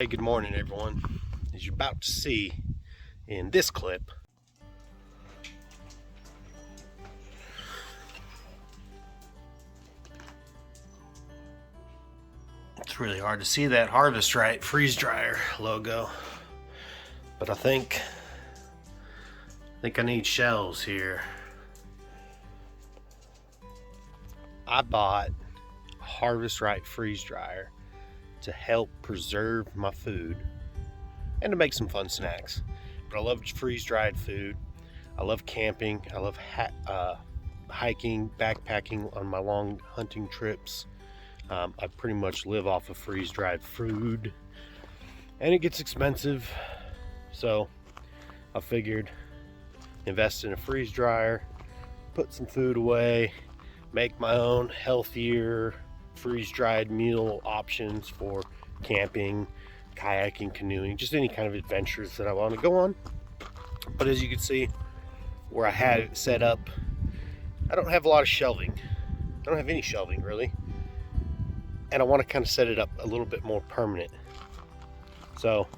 Hey, good morning everyone. As you're about to see in this clip, it's really hard to see that Harvest Right freeze dryer logo, but I think I need shelves here. I bought a Harvest Right freeze dryer to help preserve my food and to make some fun snacks. But I love freeze-dried food. I love camping. I love hiking, backpacking on my long hunting trips. I pretty much live off of freeze-dried food, and it gets expensive. So I figured invest in a freeze dryer, put some food away, make my own healthier freeze-dried meal options for camping, kayaking, canoeing, just any kind of adventures that I want to go on. But as you can see, where I had it set up, I don't have a lot of shelving. I don't have any shelving really, and I want to kind of set it up a little bit more permanent. So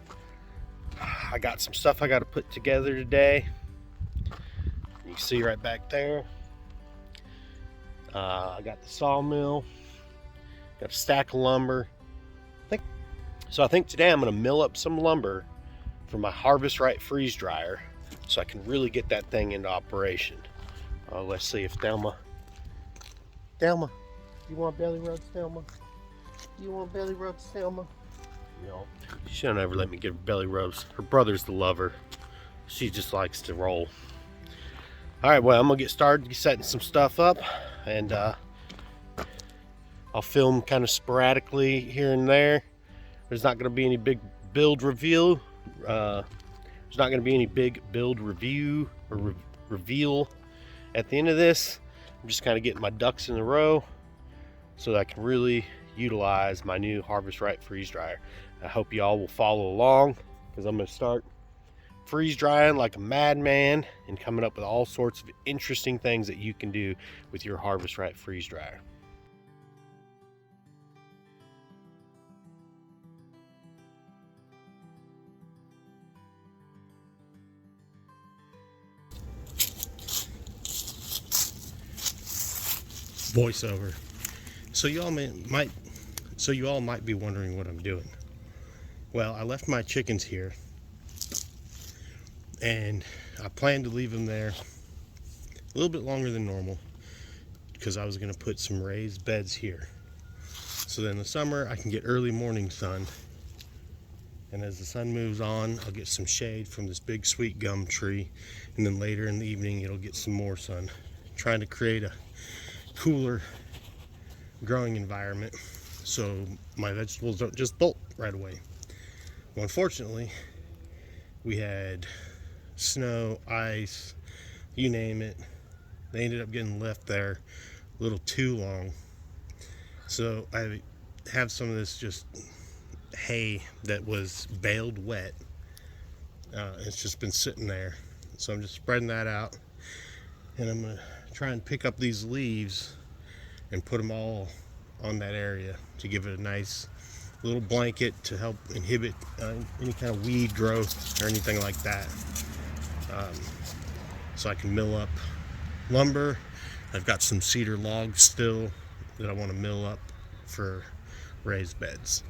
I got some stuff I got to put together today. You can see right back there, I got the sawmill, got a stack of lumber. I think today I'm going to mill up some lumber for my Harvest Right freeze dryer so I can really get that thing into operation. Let's see if Thelma, you want belly rubs, Thelma? You want belly rubs, Thelma? No, she'll never let me get her belly rubs. Her brother's the lover. She just likes to roll. All right, well, I'm gonna get started setting some stuff up, and I'll film kind of sporadically here and there. There's not going to be any big build reveal. There's not going to be any big build review or reveal at the end of this. I'm just kind of getting my ducks in a row so that I can really utilize my new Harvest Right freeze dryer. I hope y'all will follow along, because I'm going to start freeze drying like a madman and coming up with all sorts of interesting things that you can do with your Harvest Right freeze dryer. Voiceover. So you all might be wondering what I'm doing. Well, I left my chickens here, and I plan to leave them there a little bit longer than normal because I was going to put some raised beds here. So then in the summer I can get early morning sun, and as the sun moves on, I'll get some shade from this big sweet gum tree, and then later in the evening it'll get some more sun. Trying to create a cooler growing environment so my vegetables don't just bolt right away. Well, unfortunately, we had snow, ice, you name it. They ended up getting left there a little too long. So I have some of this just hay that was baled wet. It's just been sitting there. So I'm just spreading that out, and I'm going to try and pick up these leaves and put them all on that area to give it a nice little blanket to help inhibit any kind of weed growth or anything like that. So I can mill up lumber. I've got some cedar logs still that I want to mill up for raised beds.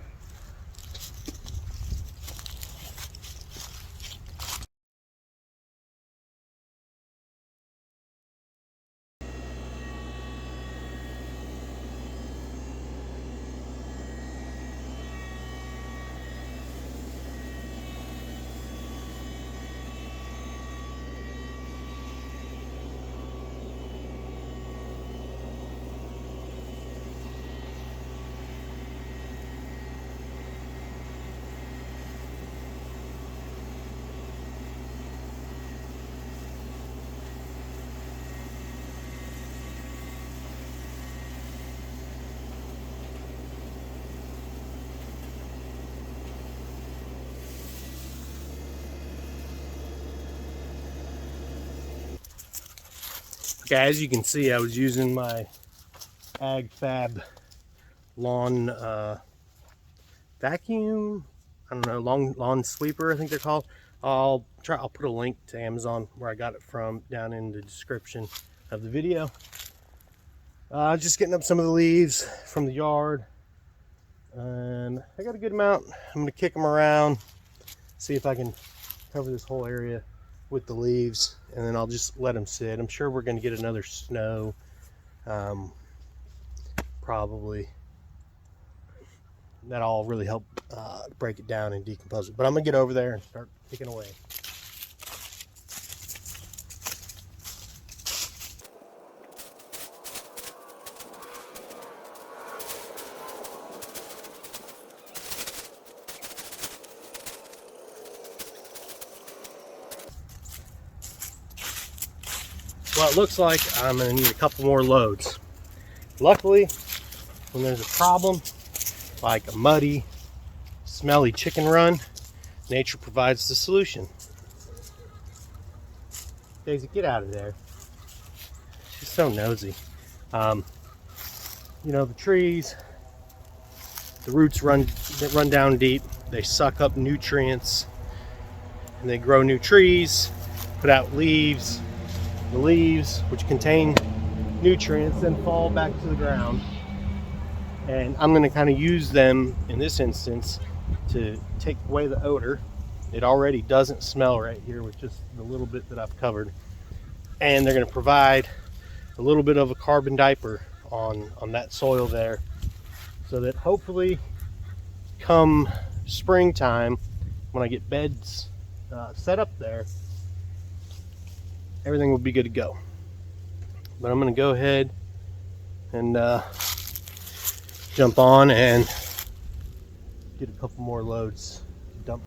Okay, as you can see, I was using my Agri-Fab lawn vacuum. I don't know, lawn sweeper, I think they're called. I'll put a link to Amazon where I got it from down in the description of the video. Just getting up some of the leaves from the yard, and I got a good amount. I'm gonna kick them around, see if I can cover this whole area with the leaves, and then I'll just let them sit. I'm sure we're gonna get another snow, probably. That'll all really help break it down and decompose it. But I'm gonna get over there and start kicking away. Well, it looks like I'm gonna need a couple more loads. Luckily, when there's a problem, like a muddy, smelly chicken run, nature provides the solution. Daisy, get out of there. She's so nosy. You know, the trees, the roots run down deep. They suck up nutrients, and they grow new trees, put out leaves. The leaves, which contain nutrients, then fall back to the ground. And I'm going to kind of use them in this instance to take away the odor. It already doesn't smell right here with just the little bit that I've covered. And they're going to provide a little bit of a carbon diaper on that soil there, so that hopefully come springtime, when I get beds set up there, everything will be good to go. But I'm going to go ahead and jump on and get a couple more loads to dump.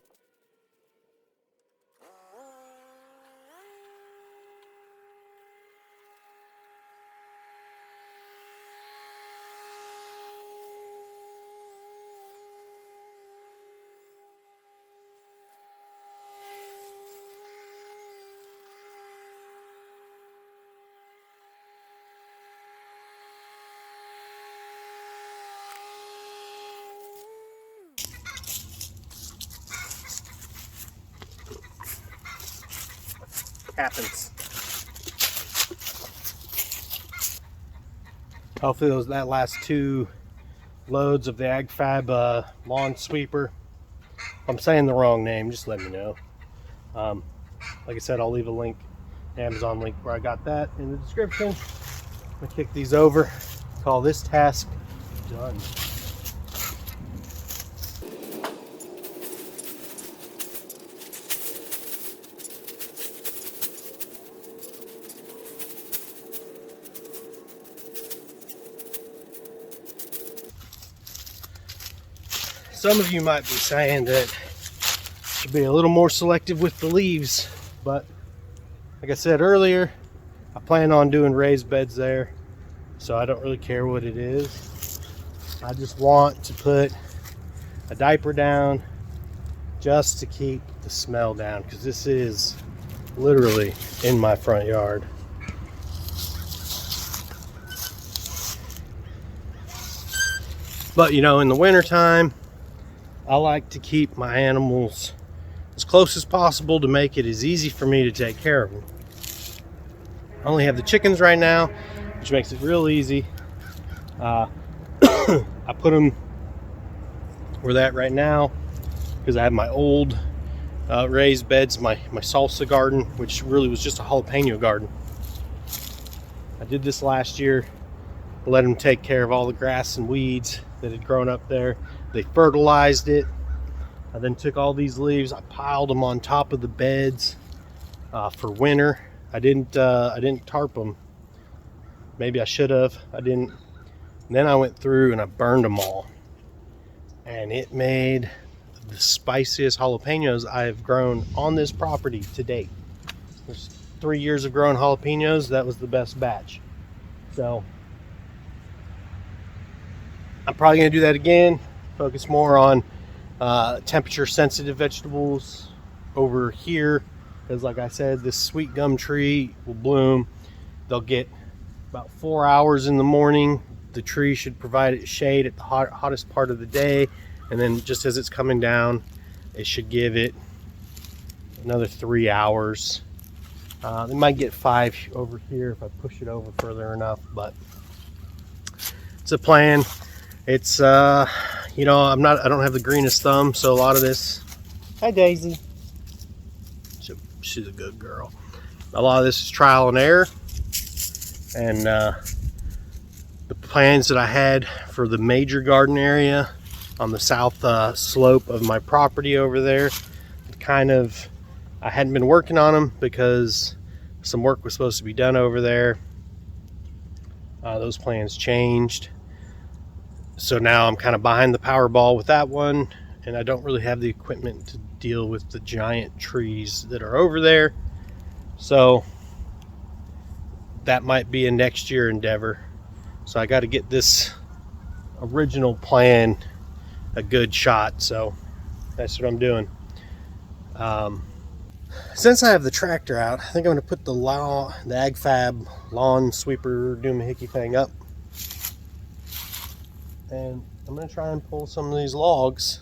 Happens. Hopefully that last 2 loads of the Agri-Fab lawn sweeper. If I'm saying the wrong name, just let me know. Like I said, I'll leave a link, Amazon link, where I got that in the description. I'm gonna kick these over, call this task done. Some of you might be saying that I should be a little more selective with the leaves, but like I said earlier, I plan on doing raised beds there, so I don't really care what it is. I just want to put a diaper down just to keep the smell down, because this is literally in my front yard. But you know, in the winter time, I like to keep my animals as close as possible to make it as easy for me to take care of them. I only have the chickens right now, which makes it real easy. I put them where they're at right now because I have my old raised beds, my salsa garden, which really was just a jalapeno garden. I did this last year. I let them take care of all the grass and weeds that had grown up there. They fertilized it. I then took all these leaves, I piled them on top of the beds for winter. I didn't tarp them. Maybe I should have. I didn't. And then I went through and I burned them all, and it made the spiciest jalapenos I've grown on this property to date. There's 3 years of growing jalapenos. That was the best batch. So I'm probably gonna do that again. Focus more on temperature sensitive vegetables over here, because like I said, this sweet gum tree will bloom. They'll get about 4 hours in the morning. The tree should provide it shade at the hottest part of the day, and then just as it's coming down, It should give it another 3 hours. They might get 5 over here if I push it over further enough, but it's a plan. It's you know, I don't have the greenest thumb, so a lot of this, hi Daisy, she's a good girl. A lot of this is trial and error, and the plans that I had for the major garden area on the south slope of my property over there, kind of, I hadn't been working on them because some work was supposed to be done over there. Those plans changed, so now I'm kind of behind the Powerball with that one, and I don't really have the equipment to deal with the giant trees that are over there. So that might be a next year endeavor. So I got to get this original plan a good shot, so that's what I'm doing. Since I have the tractor out, I think I'm going to put the Agri-Fab lawn sweeper doohickey thing up, and I'm going to try and pull some of these logs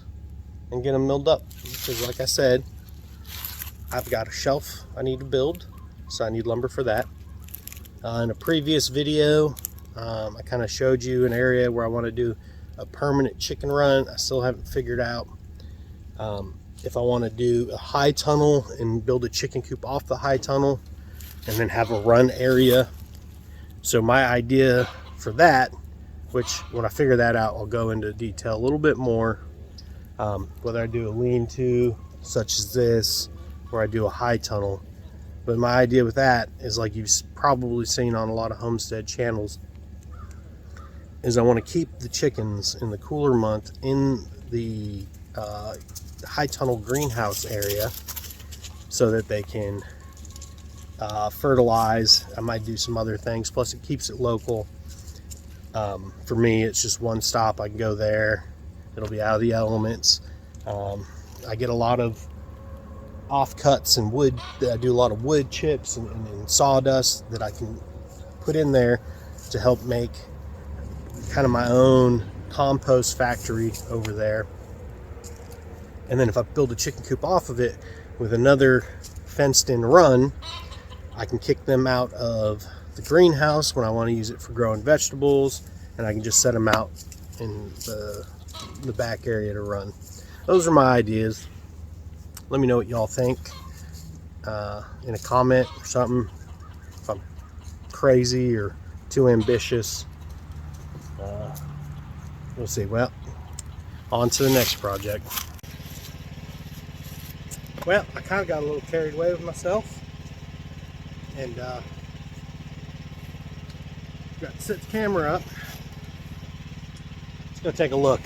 and get them milled up, because like I said, I've got a shelf I need to build, so I need lumber for that. In a previous video, I kind of showed you an area where I want to do a permanent chicken run. I still haven't figured out if I want to do a high tunnel and build a chicken coop off the high tunnel and then have a run area. So my idea for that, which when I figure that out, I'll go into detail a little bit more, whether I do a lean-to such as this or I do a high tunnel. But my idea with that is, like you've probably seen on a lot of homestead channels, is I want to keep the chickens in the cooler month in the high tunnel greenhouse area so that they can fertilize. I might do some other things, plus it keeps it local. For me, it's just one stop. I can go there, it'll be out of the elements. I get a lot of offcuts and wood. I do a lot of wood chips and sawdust that I can put in there to help make kind of my own compost factory over there. And then if I build a chicken coop off of it with another fenced in run, I can kick them out of the greenhouse when I want to use it for growing vegetables, and I can just set them out in the back area to run. Those are my ideas. Let me know what y'all think in a comment or something, if I'm crazy or too ambitious. We'll see. Well, on to the next project. Well, I kind of got a little carried away with myself, and got to set the camera up. Let's go take a look.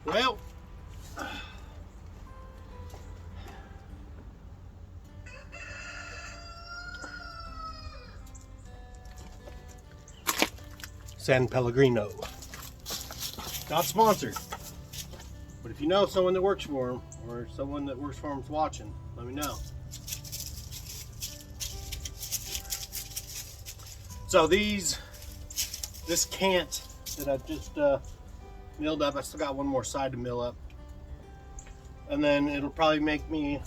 Well, San Pellegrino. Not sponsored. But if you know someone that works for him, or someone that works for him's watching, let me know. So this cant that I've just milled up, I still got one more side to mill up. And then it'll probably make me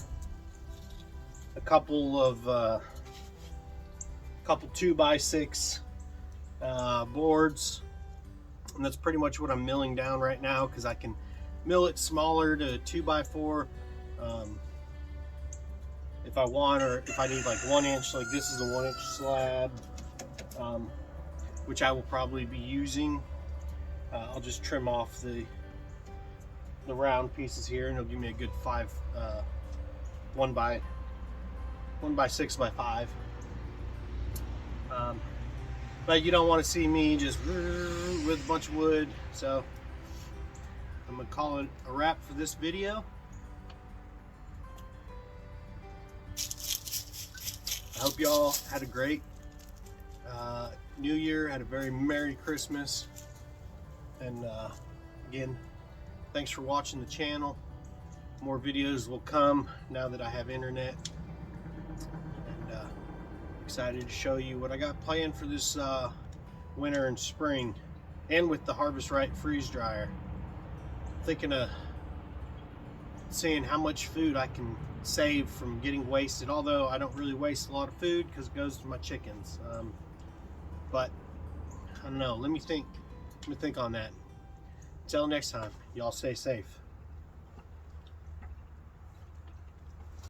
a couple 2x6 boards. And that's pretty much what I'm milling down right now, because I can mill it smaller to 2x4 if I want, or if I need like 1 inch, like this is a 1 inch slab, which I will probably be using. I'll just trim off the round pieces here, and it'll give me a good 1x6x5. But you don't want to see me just with a bunch of wood, so I'm gonna call it a wrap for this video. I hope y'all had a great New Year, had a very Merry Christmas, and again, thanks for watching the channel. More videos will come now that I have internet, and excited to show you what I got planned for this winter and spring, and with the Harvest Right freeze dryer. Thinking of seeing how much food I can save from getting wasted, although I don't really waste a lot of food because it goes to my chickens. But I don't know, let me think on that. Until next time, y'all stay safe.